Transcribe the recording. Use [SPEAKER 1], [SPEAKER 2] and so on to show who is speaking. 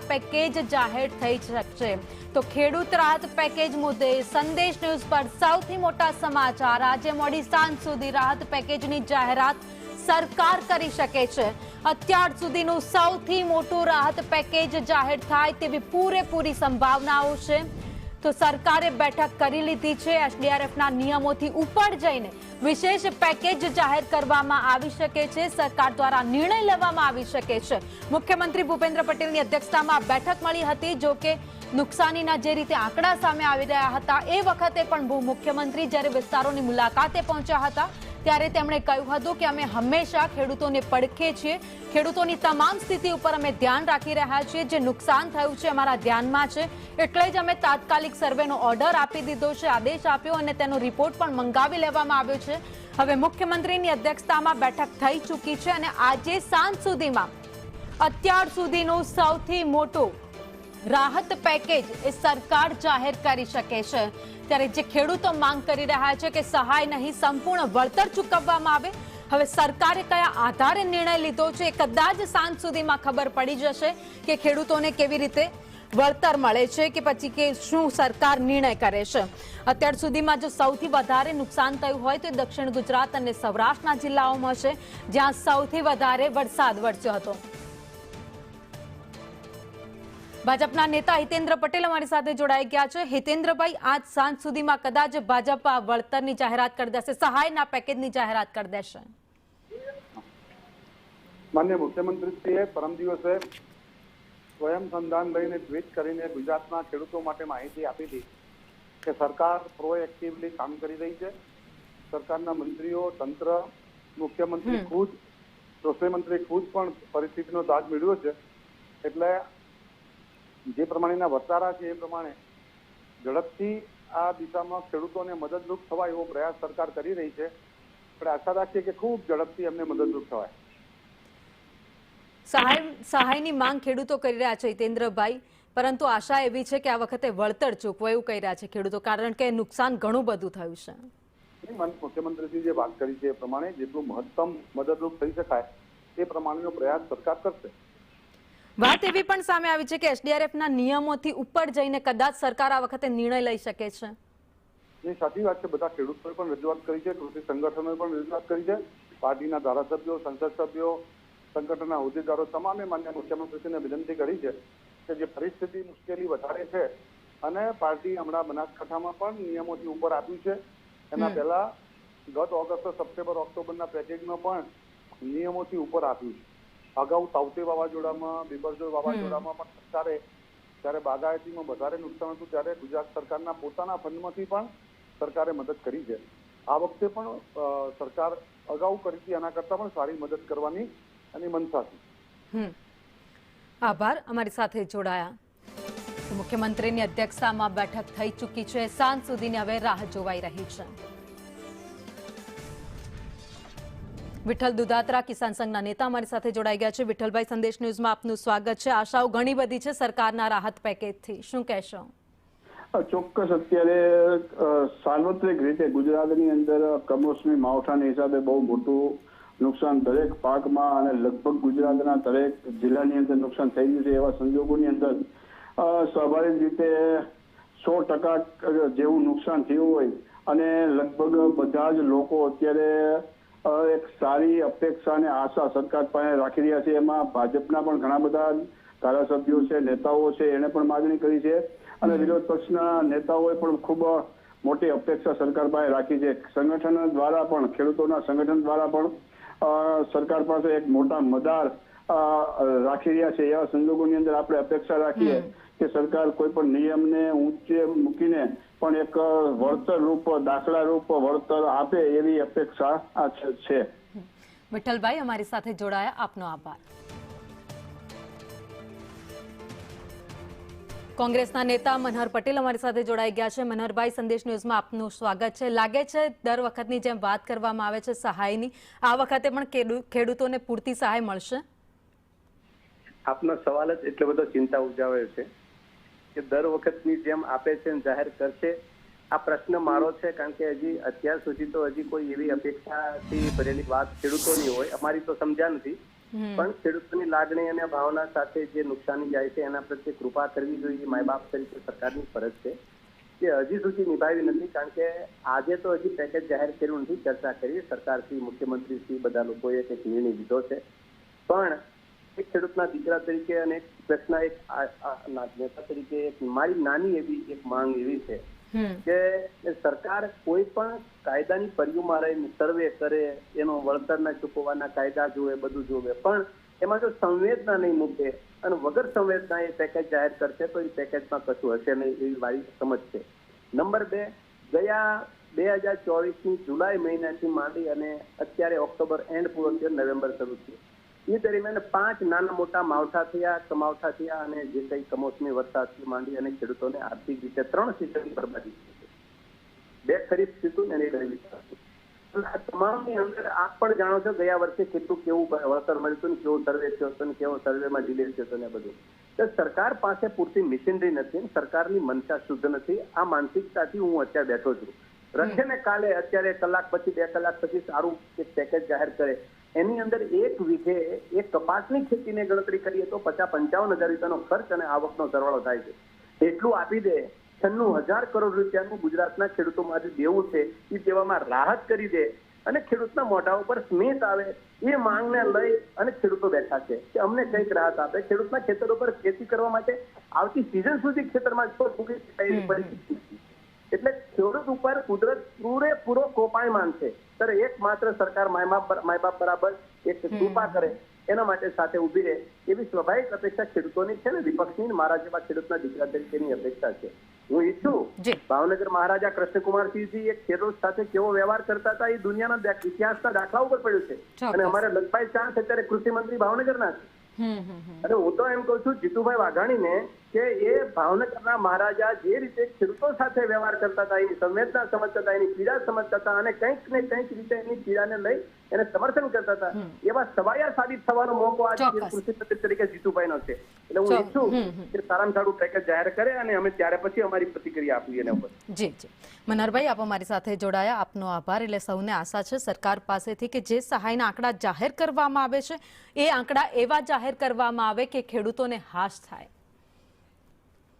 [SPEAKER 1] Package જાહેર થઈ શકશે। તો ખેડૂત રાહત પેકેજ મુદ્દે સંદેશ ન્યૂઝ પર સૌથી મોટા સમાચાર। આજે મોડી સાંજ સુધી રાહત પેકેજની જાહેરાત સરકાર કરી શકે છે। અત્યાર સુધીનું સૌથી મોટું રાહત પેકેજ જાહેર થાય તેવી પૂરેપૂરી સંભાવનાઓ છે। તો સરકારે બેઠક કરી લીધી છે। એસડીઆરએફના નિયમોથી ઉપર જઈને વિશેષ પેકેજ જાહેર કરવામાં આવી શકે છે। સરકાર દ્વારા નિર્ણય લેવામાં આવી શકે છે। મુખ્યમંત્રી ભૂપેન્દ્ર પટેલની અધ્યક્ષતામાં બેઠક મળી હતી। જો કે નુકસાનીના જે રીતે આંકડા સામે આવી રહ્યા હતા એ વખતે પણ મુખ્યમંત્રી જ્યારે વિસ્તારોની મુલાકાતે પહોંચ્યા હતા ત્યારે તેમણે કહ્યું હતું કે અમે હંમેશા ખેડૂતોને પડખે છીએ। ખેડૂતોની તમામ સ્થિતિ ઉપર અમે ધ્યાન રાખી રહ્યા છીએ। જે નુકસાન થયું છે અમારા ધ્યાનમાં છે, એટલે જ અમે તાત્કાલિક સર્વેનો ઓર્ડર આપી દીધો છે, આદેશ આપ્યો અને તેનો રિપોર્ટ પણ મંગાવી લેવામાં આવ્યો છે। હવે મુખ્યમંત્રીની અધ્યક્ષતામાં બેઠક થઈ ચૂકી છે અને આજે સાંજ સુધીમાં અત્યાર સુધીનું સૌથી મોટું રાહત પેકેજ એ સરકાર જાહેર કરી શકે છે। ત્યારે જે ખેડૂતો માંગ કરી રહ્યા છે કે સહાય નહીં સંપૂર્ણ વળતર ચૂકવવામાં આવે, હવે સરકારે કયા આધારે નિર્ણય લીધો છે કદાચ સાંજ સુધીમાં ખબર પડી જશે કે ખેડૂતોને કેવી રીતે વળતર મળે છે કે પછી કે શું સરકાર નિર્ણય કરે છે। અત્યાર સુધીમાં જો સૌથી વધારે નુકસાન થયું હોય તો દક્ષિણ ગુજરાત અને સૌરાષ્ટ્રના જિલ્લાઓમાં છે, જ્યાં સૌથી વધારે વરસાદ વરસ્યો હતો। ભાજપના નેતા હિતેન્દ્ર પટેલ અમારી સાથે જોડાઈ ગયા છે। હિતેન્દ્રભાઈ, આજ સાંજ સુધીમાં કદાચ ભાજપ વળતરની જાહેરાત કરી દેશે, સહાયના પેકેજની જાહેરાત કરી દેશે।
[SPEAKER 2] માનનીય મુખ્યમંત્રીશ્રીએ પરમ દિવસે સ્વયં સંધાન લઈને ટ્વીટ કરીને ગુજરાતના ખેડૂતો માટે માહિતી આપી હતી કે સરકાર પ્રોએક્ટિવલી કામ કરી રહી છે। સરકારના મંત્રીઓ, તંત્ર, મુખ્યમંત્રી ખુદ, કૃષિ મંત્રી ખુદ પણ પરિસ્થિતિનો તાજ મેળવ્યો છે। એટલે જે પ્રમાણેના વરસારા છે એ પ્રમાણે ઝડપથી આ દિશામાં ખેડૂતોને મદદરૂપ થવાય એવો પ્રયાસ સરકાર કરી રહી છે। આપણે આશા રાખીએ કે ખૂબ ઝડપથી એમને મદદરૂપ થવાય।
[SPEAKER 1] સહાયની માંગ ખેડૂતો કરી રહ્યા છે હિતેન્દ્રભાઈ, પરંતુ આશા એવી છે કે આ વખતે વળતર ચૂકવો એવું કહી રહ્યા છે ખેડૂતો, કારણ કે નુકસાન ઘણું બધું થયું છે।
[SPEAKER 2] મુખ્યમંત્રીજી જે વાત કરી છે એ પ્રમાણે જેટલું મહત્તમ મદદરૂપ થઈ શકાય એ પ્રમાણેનો પ્રયાસ સરકાર કરશે।
[SPEAKER 1] વાત એવી પણ સામે આવી છે કે એસડીઆરએફના નિયમોથી ઉપર જઈને કદાચ સરકાર આ વખતે નિર્ણય લઈ શકે છે।
[SPEAKER 2] એ સાચી વાત છે। બધા ખેડૂતોએ પણ રજૂઆત કરી છે, કૃષિ સંગઠનોએ પણ રજૂઆત કરી છે, પાર્ટીના ધારાસભ્યો, સંસદ સભ્યો, સંગઠનના હોદ્દેદારો તમામે માન્ય મુખ્યમંત્રીશ્રીને વિનંતી કરી છે કે જે પરિસ્થિતિ મુશ્કેલી વધારે છે અને પાર્ટી હમણાં બનાસકાંઠામાં પણ નિયમોથી ઉપર આપ્યું છે। એના પહેલા ગત ઓગસ્ટ, સપ્ટેમ્બર, ઓક્ટોબરના પેકેજમાં પણ નિયમોથી ઉપર આપ્યું છે। અગાઉ તાઉતે વાવાઝોડામાં, બિપરજોય વાવાઝોડામાં પણ સરકારે જ્યારે બાગાયતીમાં વધારે નુકસાન હતું ત્યારે ગુજરાત સરકારના પોતાના ફંડમાંથી પણ સરકારે મદદ કરી છે। આ વખતે પણ સરકાર અગાઉ કરી હતી એના કરતાં પણ સારી મદદ કરવાની એની મનસા છે।
[SPEAKER 1] આભાર, અમારી સાથે જોડાયા। મુખ્યમંત્રીની અધ્યક્ષતામાં બેઠક થઈ ચૂકી છે। સાંજ સુધીની હવે રાહ જોવાઈ રહી છે। વિઠ્ઠલ દુધાત્રા કિસાન સંઘના નેતા અમારી સાથે જોડાઈ ગયા છે। વિઠ્ઠલભાઈ, સંદેશ ન્યૂઝમાં આપનું સ્વાગત છે। આશાઓ ઘણી બધી છે સરકારના રાહત પેકેજથી, શું કહેશો?
[SPEAKER 3] ચોક્કસ અત્યારે સાર્વત્રિક રીતે ગુજરાતની અંદર કમોસમી માવઠાના હિસાબે બહુ મોટું નુકસાન દરેક પાકમાં અને લગભગ ગુજરાતના દરેક જિલ્લાની અંદર નુકસાન થઈ ગયું છે। એવા સંજોગોની અંદર સ્વાભાવિક રીતે 100% જેવું નુકસાન થયું હોય અને લગભગ બધા જ લોકો અત્યારે એક સારી અપેક્ષા અને આશા સરકાર પાસે રાખી રહ્યા છે। એમાં ભાજપના પણ ઘણા બધા ધારાસભ્યો છે, નેતાઓ છે, એને પણ માગણી કરી છે અને વિરોધ પક્ષના નેતાઓએ પણ ખૂબ મોટી અપેક્ષા સરકાર પાસે રાખી છે। સંગઠન દ્વારા પણ, ખેડૂતોના સંગઠન દ્વારા પણ સરકાર પાસે એક મોટા મદાર રાખી રહ્યા છે। એવા સંજોગોની અંદર આપણે અપેક્ષા રાખીએ કે સરકાર કોઈ પણ નિયમને ઊંચે મૂકીને પણ એક વળતર રૂપ, દાખલા રૂપ વળતર આપે એવી અપેક્ષા છે।
[SPEAKER 1] વિઠ્ઠલભાઈ, અમારી સાથે જોડાયા, આપનો આભાર। કોંગ્રેસના નેતા મનહર પટેલ અમારી સાથે જોડાઈ ગયા છે। મનહરભાઈ, સંદેશ ન્યૂઝમાં આપનું સ્વાગત છે। લાગે છે દર વખતની જેમ વાત કરવામાં આવે છે સહાયની, આ વખતે પણ ખેડૂતોને પૂરતી સહાય મળશે?
[SPEAKER 4] આપનો સવાલ જ એટલો બધો ચિંતા ઉજાવે છે કે દર વખતની જેમ આપે છે અને જાહેર કરશે। આ પ્રશ્ન મારો છે, કારણ કે હજી અત્યાર સુધી તો હજી કોઈ એવી અપેક્ષાથી ભરેલી વાત ખેડૂતોની હોય અમારી તો સમજ્યા નથી। પણ ખેડૂતોની લાગણી અને ભાવના સાથે જે નુકસાની જાય છે એના પ્રત્યે કૃપા કરવી જોઈએ. માય બાપ તરીકે સરકારની ફરજ છે જે હજી સુધી નિભાવી નથી. કારણ કે આજે તો હજી પેકેજ જાહેર કર્યું નથી, ચર્ચા કરી સરકારશ્રી, મુખ્યમંત્રીશ્રી બધા લોકોએ એક નિર્ણય લીધો છે. પણ એક ખેડૂતના દીકરા તરીકે અને એક પ્રશ્ન એક નેતા તરીકે એક મારી નાની એવી એક માંગ એવી છે કે સરકાર કોઈ પણ કાયદાની પરિયુમાં રહીને સર્વે કરે, એનો વળતરના ચૂકવવાના કાયદા જોવે, બધું જોવે, પણ એમાં જો સંવેદના નહીં મૂકે અને વગર સંવેદના એ પેકેજ જાહેર કરશે તો એ પેકેજમાં કશું હશે નહીં, એવી મારી સમજ છે. નંબર 2, ગયા 2024ની જુલાઈ મહિનાથી માંડી અને અત્યારે ઓક્ટોબર એન્ડ પૂરો થયો, નવેમ્બર શરૂ થયો, એ દરમિયાન 5 નાના મોટા માવઠા થયા, કમાવઠા થયા અને જે કઈ કમોસમી વરસાદથી માંડી અને ખેડૂતોને આર્થિક રીતે 3 સિઝનની બરબાદી થઈ છે. 2 ખરીફ થયું ને 2 રવિ થયું. આ તમામની અંદર આપ પણ જાણો છો ગયા વર્ષે કેટલું કેવું વળતર મળ્યું હતું, કેવો સર્વે થયો હતો, કેવો સર્વેમાં ડિલે થયો હતો ને બધું. તો સરકાર પાસે પૂરતી મશીનરી નથી, સરકારની મનસા શુદ્ધ નથી. આ માનસિકતાથી હું અત્યારે બેઠો છું. રખે ને કાલે અત્યારે કલાક પછી 2 કલાક પછી સારું એક પેકેજ જાહેર કરે, એની અંદર 1 વીઘે એક કપાસની ખેતીને ગણતરી કરીએ તો 50-55 હજાર રૂપિયાનો ખર્ચ અને આવકનો સરવાળો થાય છે. એટલું આપી દે, 96,000 કરોડ રૂપિયાનું ગુજરાતના ખેડૂતોમાં જે દેવું છે એ દેવામાં રાહત કરી દે અને ખેડૂતના મોઢા ઉપર સ્મિત આવે, એ માંગને લઈ અને ખેડૂતો બેઠા છે કે અમને કંઈક રાહત આપે. ખેડૂતના ખેતરો પર ખેતી કરવા માટે આવતી સિઝન સુધી ખેતરમાં મૂકી શકાય એવી પરિસ્થિતિ. એટલે ખેડૂત ઉપર કુદરત પૂરેપૂરો કોપાયમાન છે. ત્યારે એકમાત્ર સરકાર માય બાપ બરાબર એક કૃપા કરે એના માટે સાથે ઉભી રહે એવી સ્વાભાવિક અપેક્ષા ખેડૂતોની છે ને વિપક્ષની, મારા જેવા ખેડૂતના દીકરા તરીકેની અપેક્ષા છે. હું ઈચ્છું ભાવનગર મહારાજા કૃષ્ણકુમારસિંહજી એક ખેડૂત સાથે કેવો વ્યવહાર કરતા હતા એ દુનિયાના ઇતિહાસના દાખલા ઉપર પડ્યું છે. અને અમારે લખભાઈ ચાંસ અત્યારે કૃષિ મંત્રી ભાવનગરના છે. અને હું તો એમ કઉ છું જીતુભાઈ વાઘાણીને કે એ ભાવનગરના મહારાજા જે રીતે ખેડૂતો સાથે વ્યવહાર કરતા હતા, એની સંવેદના સમજતા હતા, એની પીડા સમજતા હતા અને કંઈક ને કંઈક રીતે એની પીડાને લઈ એને સમર્થન કરતા હતા, એવા સવાયા સાબિત થવાનો મોકો આજે કૃષિ મંત્રી તરીકે જીતુભાઈનો છે. એટલે હું ઈચ્છું કે સારામાં સારું પેકેજ જાહેર કરે અને અમે ત્યારે પછી અમારી પ્રતિક્રિયા આપીએ એના ઉપર.
[SPEAKER 1] જી જી મનહરભાઈ, આપ અમારી સાથે જોડાયા, આપનો આભાર. એટલે સૌને આશા છે સરકાર પાસેથી કે જે સહાયના આંકડા જાહેર કરવામાં આવે છે એ આંકડા એવા જાહેર કરવામાં આવે કે ખેડૂતોને હાશ થાય.